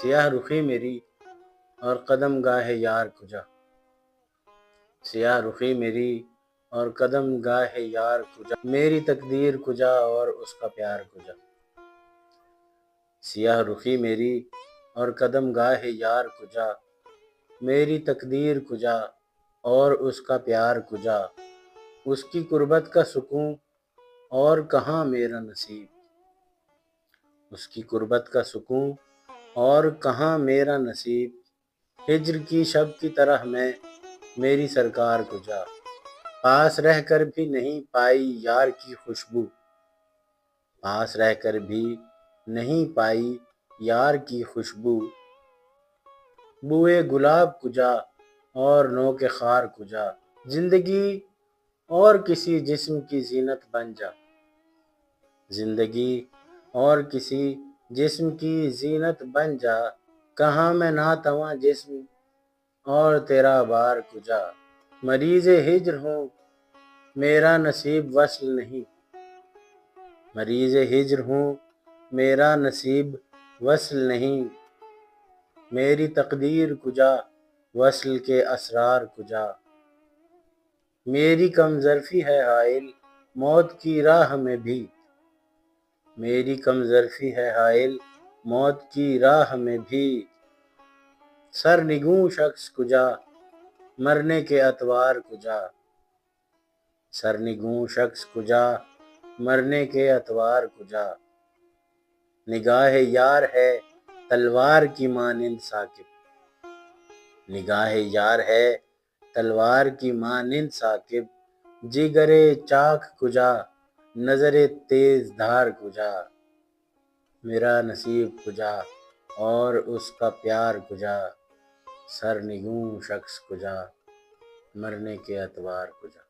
سیاہ رخی میری اور قدم گاہ یار کجا، سیاہ رخی میری اور قدم گاہ یار کجا، میری تقدیر کجا اور اس کا پیار کجا، سیاہ رخی میری اور قدم گاہ یار کجا، میری تقدیر کجا اور اس کا پیار کجا، اس کی قربت کا سکون اور کہاں میرا نصیب، اس کی قربت کا سکون اور کہاں میرا نصیب، ہجر کی شب کی طرح میں میری سرکار کجا، پاس رہ کر بھی نہیں پائی یار کی خوشبو، پاس رہ کر بھی نہیں پائی یار کی خوشبو، بوئے گلاب کجا اور نوک خار کجا، زندگی اور کسی جسم کی زینت بن جا، زندگی اور کسی جسم کی زینت بن جا، کہاں میں ناتواں جسم اور تیرا بار کجا، مریض ہجر ہوں میرا نصیب وصل نہیں، مریض ہجر ہوں میرا نصیب وصل نہیں، میری تقدیر کجا وصل کے اسرار کجا، میری کم ظرفی ہے حائل موت کی راہ میں بھی، میری کم ظرفی ہے حائل موت کی راہ میں بھی، سرنگوں شخص کجا مرنے کے اتوار کجا، سرنگوں شخص کجا مرنے کے اتوار کجا، نگاہ یار ہے تلوار کی مانند ثاقب، نگاہ یار ہے تلوار کی مانند ثاقب، جگر چاک کجا نظر تیز دھار کجا، میرا نصیب کجا اور اس کا پیار کجا، سرنگوں شخص کجا مرنے کے اتوار کجا۔